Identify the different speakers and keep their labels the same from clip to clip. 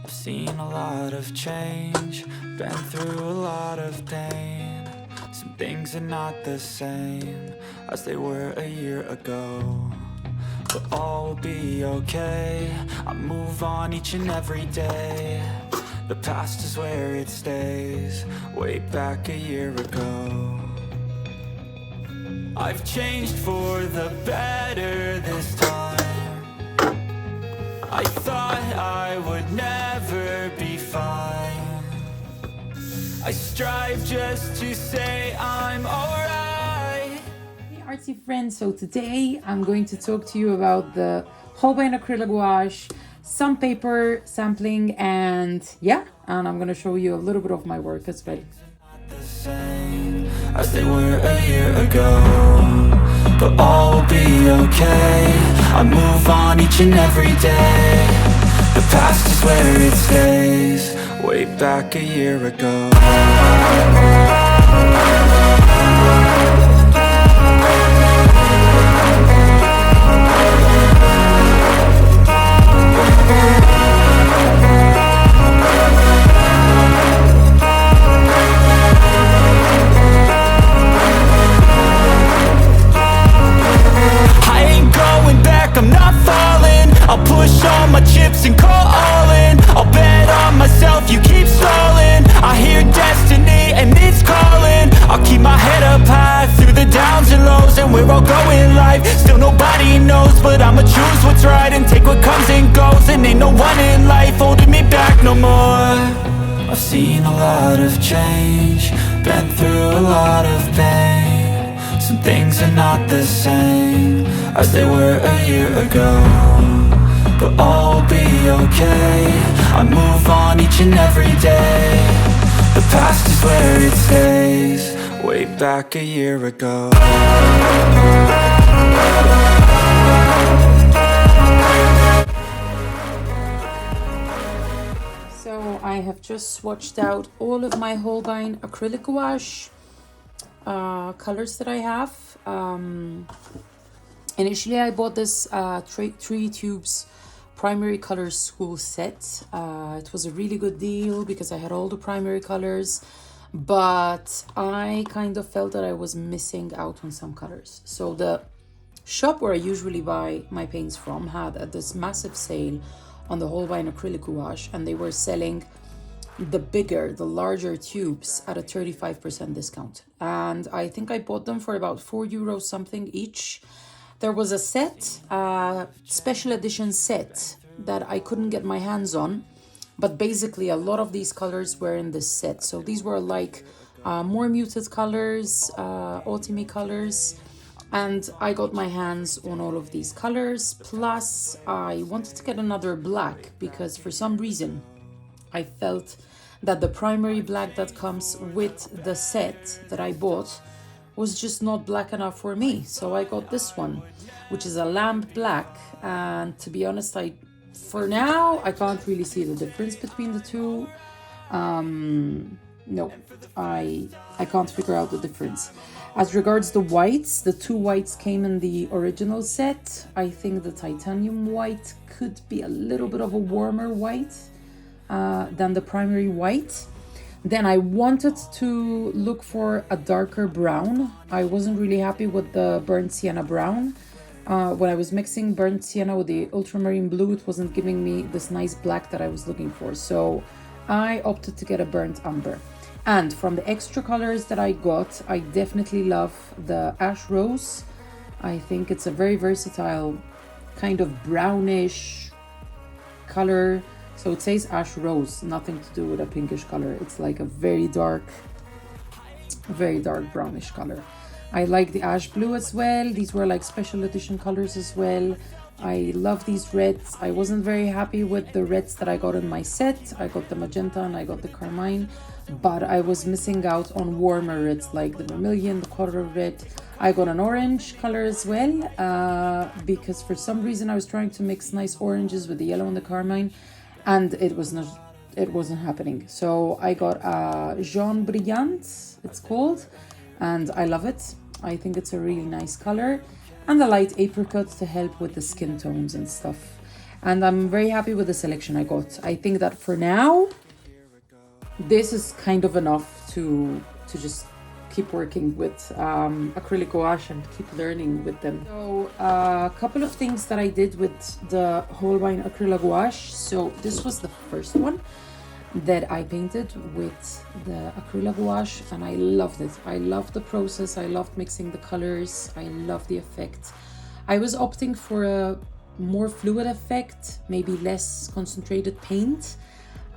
Speaker 1: I've seen a lot of change, been through a lot of pain. Some things are not the same as they were a year ago, but all will be okay. I move on each and every day. The past is where it stays, way back a year ago. I've changed for the better this time. I thought I would never be fine. I strive just to say I'm alright.
Speaker 2: Hey artsy friends, so today I'm going to talk to you about the Holbein Acrylic gouache, some paper sampling, and I'm going to show you a little bit of my work as well.
Speaker 1: The same as they were a year ago, but all will be okay. I move on each and every day. The past is where it stays, way back a year ago. I'm not falling, I'll push all my chips and call all in. I'll bet on myself, you keep stalling. I hear destiny and it's calling. I'll keep my head up high through the downs and lows, and we're all going live. Still nobody knows, but I'ma choose what's right and take what comes and goes. And ain't no one in life holding me back no more. I've seen a lot of change, been through a lot of pain. Some things are not the same as they were a year ago, but all will be okay. I move on each and every day. The past is where it stays, way back a year ago.
Speaker 2: So I have just swatched out all of my Holbein acrylic gouache colors that I have. Initially I bought this 3 tubes primary colors school set. It was a really good deal because I had all the primary colors, but I kind of felt that I was missing out on some colors. So the shop where I usually buy my paints from had this massive sale on the Holbein acrylic gouache, and they were selling the larger tubes at a 35% discount. And I think I bought them for about €4 something each. There was a set, special edition set that I couldn't get my hands on, but basically a lot of these colors were in this set. So these were like more muted colors, autumny colors, and I got my hands on all of these colors. Plus I wanted to get another black because for some reason I felt that the primary black that comes with the set that I bought was just not black enough for me. So I got this one, which is a lamp black. And to be honest, for now, I can't really see the difference between the two. No, I can't figure out the difference. As regards the whites, the 2 whites came in the original set. I think the titanium white could be a little bit of a warmer white than the primary white. Then I wanted to look for a darker brown. I wasn't really happy with the burnt sienna brown. When I was mixing burnt sienna with the ultramarine blue, it wasn't giving me this nice black that I was looking for. So I opted to get a burnt umber. And from the extra colors that I got, I definitely love the ash rose. I think it's a very versatile kind of brownish color. So it says ash rose, nothing to do with a pinkish color. It's like a very dark brownish color. I like the ash blue as well. These were like special edition colors as well. I love these reds. I wasn't very happy with the reds that I got in my set. I got the magenta and I got the carmine, but I was missing out on warmer reds like the vermilion, the coral red. I got an orange color as well because for some reason I was trying to mix nice oranges with the yellow and the carmine, and it wasn't happening. So I got a Jaune Brillant, it's called, and I love it. I think it's a really nice color. And the light apricot to help with the skin tones and stuff. and I'm very happy with the selection I got. I think that for now, this is kind of enough to just keep working with acrylic gouache and keep learning with them. So a couple of things that I did with the Holbein Acrylic gouache. So this was the first one that I painted with the acrylic gouache, and I loved it. I loved the process. I loved mixing the colors. I loved the effect. I was opting for a more fluid effect, maybe less concentrated paint,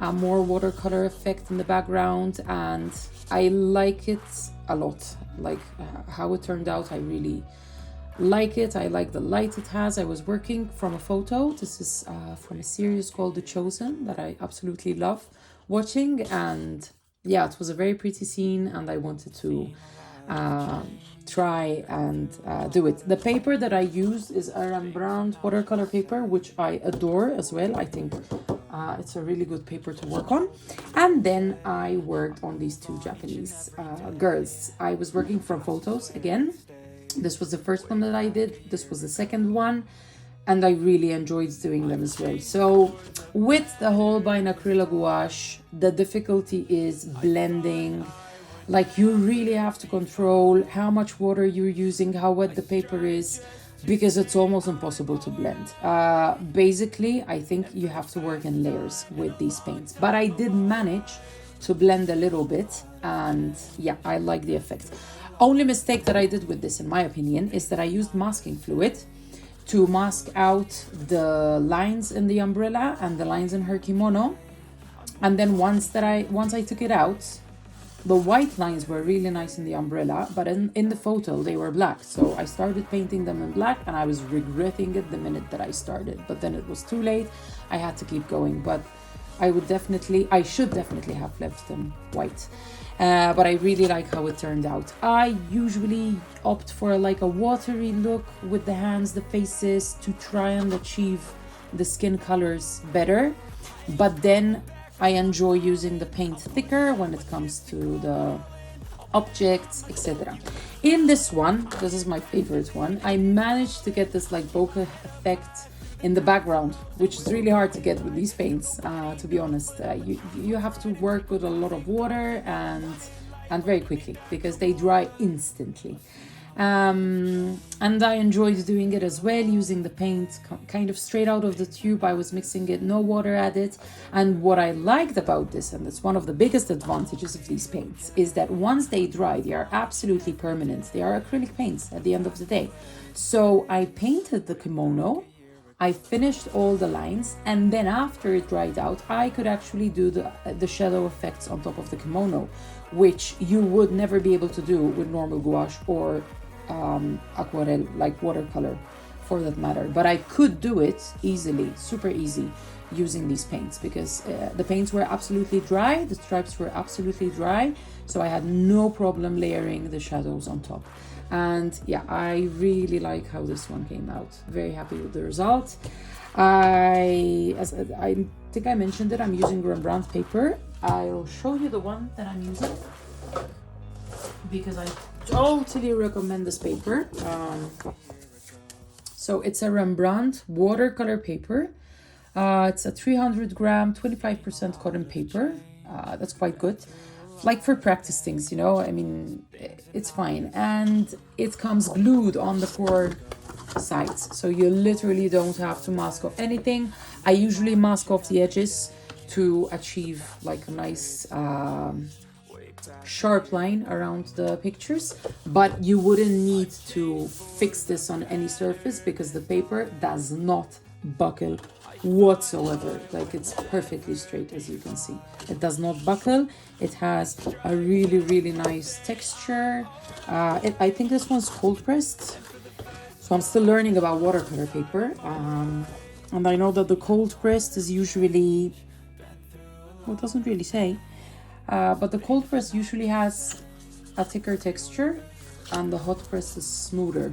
Speaker 2: a more watercolor effect in the background, and I like it a lot. Like how it turned out, I really like it. I like the light it has. I was working from a photo. This is from a series called The Chosen that I absolutely love watching, and yeah, it was a very pretty scene, and I wanted to try and do it. The paper that I used is a Rembrandt watercolor paper, which I adore as well. I think it's a really good paper to work on. And then I worked on these two Japanese girls. I was working from photos again. This was the first one that I did. This was the second one, and I really enjoyed doing them as well. So with the Holbein acrylic gouache, the difficulty is blending. Like, you really have to control how much water you're using, how wet the paper is, because it's almost impossible to blend. Basically, I think you have to work in layers with these paints. But I did manage to blend a little bit, and yeah, I like the effect. Only mistake that I did with this, in my opinion, is that I used masking fluid to mask out the lines in the umbrella and the lines in her kimono. And then once I took it out, the white lines were really nice in the umbrella, but in the photo they were black. So I started painting them in black, and I was regretting it the minute that I started. But then it was too late. I had to keep going. But I should definitely have left them white. But I really like how it turned out. I usually opt for like a watery look with the hands, the faces, to try and achieve the skin colors better. But then I enjoy using the paint thicker when it comes to the objects, etc. In this one, this is my favorite one, I managed to get this like bokeh effect in the background, which is really hard to get with these paints, to be honest. You have to work with a lot of water and very quickly, because they dry instantly. And I enjoyed doing it as well, using the paint kind of straight out of the tube. I was mixing it, no water added. And what I liked about this, and it's one of the biggest advantages of these paints, is that once they dry, they are absolutely permanent. They are acrylic paints at the end of the day. So I painted the kimono, I finished all the lines, and then after it dried out, I could actually do the shadow effects on top of the kimono, which you would never be able to do with normal gouache or aquarelle, like watercolor for that matter. But I could do it easily, super easy, using these paints, because the paints were absolutely dry, the stripes were absolutely dry, so I had no problem layering the shadows on top. And yeah, I really like how this one came out. Very happy with the result. I think I mentioned it, I'm using Rembrandt paper. I'll show you the one that I'm using, because I totally recommend this paper. So it's a Rembrandt watercolor paper. It's a 300 gram, 25% cotton paper. That's quite good. Like for practice things, you know, I mean, it's fine. And it comes glued on the four sides. So you literally don't have to mask off anything. I usually mask off the edges to achieve like a nice sharp line around the pictures, but you wouldn't need to fix this on any surface, because the paper does not buckle whatsoever. Like, it's perfectly straight, as you can see. It does not buckle. It has a really, really nice texture. I think this one's cold pressed, so I'm still learning about watercolor paper, and I know that the cold pressed is usually, well, it doesn't really say, but the cold press usually has a thicker texture, and the hot press is smoother.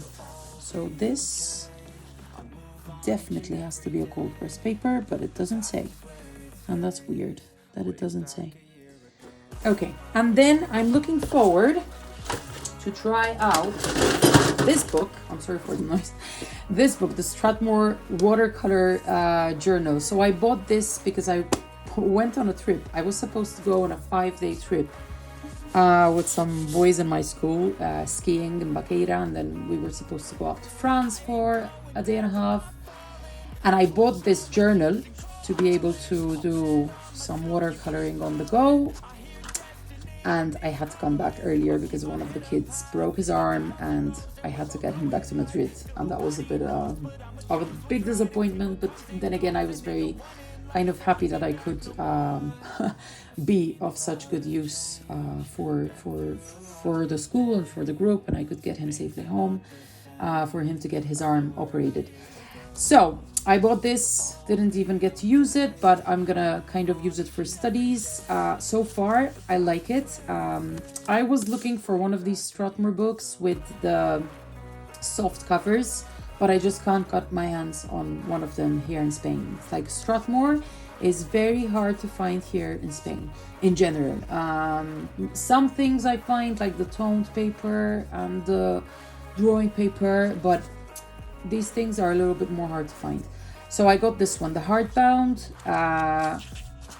Speaker 2: So this definitely has to be a cold press paper, but it doesn't say, and that's weird that it doesn't say. Okay, and then I'm looking forward to try out this book, I'm sorry for the noise, this book, the Strathmore Watercolour Journal. So I bought this because I went on a trip. I was supposed to go on a 5-day trip with some boys in my school, skiing in Baqueira, and then we were supposed to go up to France for a day and a half. And I bought this journal to be able to do some watercoloring on the go. And I had to come back earlier because one of the kids broke his arm and I had to get him back to Madrid. And that was a bit of a big disappointment. But then again, I was very kind of happy that I could be of such good use for the school and for the group. And I could get him safely home for him to get his arm operated. So I bought this, didn't even get to use it, but I'm gonna kind of use it for studies. So far, I like it. I was looking for one of these Strathmore books with the soft covers, but I just can't get my hands on one of them here in Spain. It's like Strathmore is very hard to find here in Spain in general. Some things I find, like the toned paper and the drawing paper, but these things are a little bit more hard to find. So I got this one, the hardbound.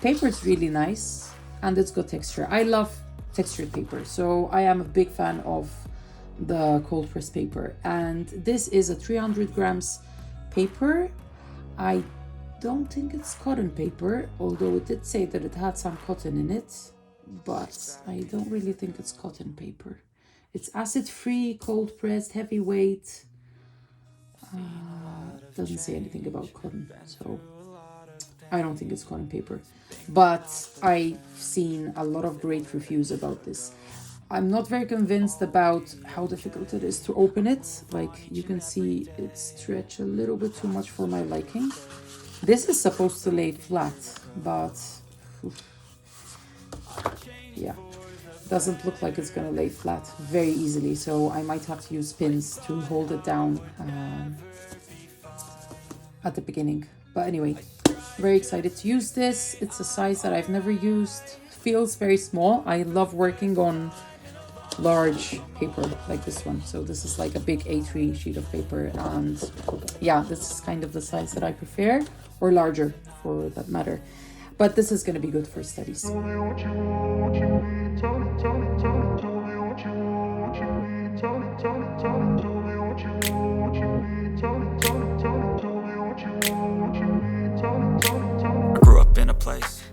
Speaker 2: Paper is really nice and it's got texture. I love textured paper, so I am a big fan of the cold press paper. And this is a 300 grams paper. I don't think it's cotton paper, although it did say that it had some cotton in it, but I don't really think it's cotton paper. It's acid-free, cold pressed, heavyweight. Doesn't say anything about cotton, so I don't think it's cotton paper, but I've seen a lot of great reviews about this. I'm not very convinced about how difficult it is to open it. Like you can see, it stretched a little bit too much for my liking. This is supposed to lay flat, but yeah, doesn't look like it's gonna lay flat very easily, so I might have to use pins to hold it down at the beginning. But anyway, very excited to use this. It's a size that I've never used. Feels very small. I love working on large paper like this one. So this is like a big A3 sheet of paper, and yeah, this is kind of the size that I prefer, or larger for that matter. But this is going to be good for studies.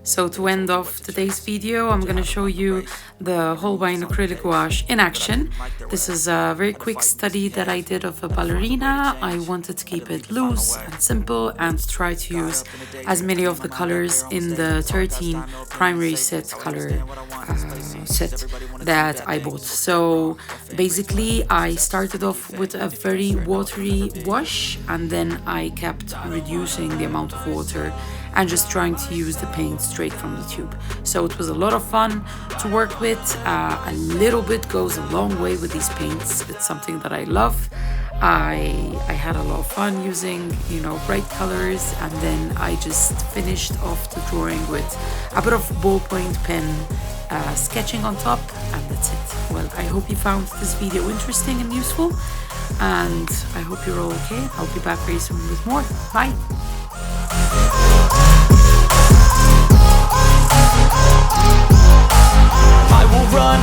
Speaker 2: So to end off today's video, I'm going to show you the Holbein acrylic gouache in action. This is a very quick study that I did of a ballerina. I wanted to keep it loose and simple and try to use as many of the colors in the 13 primary set color set that I bought. So basically I started off with a very watery wash, and then I kept reducing the amount of water and just trying to use the paint straight from the tube. So it was a lot of fun to work with. A little bit goes a long way with these paints. It's something that I love. I had a lot of fun using, you know, bright colors, and then I just finished off the drawing with a bit of ballpoint pen sketching on top, and that's it. Well, I hope you found this video interesting and useful, and I hope you're all okay. I'll be back very soon with more. Bye!
Speaker 1: I will run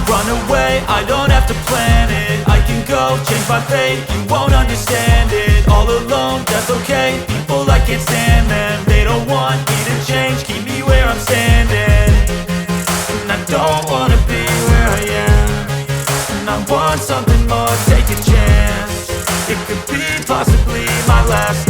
Speaker 1: away, I don't have to plan it. I can go, change my fate, you won't understand it. All alone, that's okay, people I can't stand them. They don't want me to change, keep me where I'm standing. And I don't wanna be where I am, and I want something more, take a chance. It could be possibly my last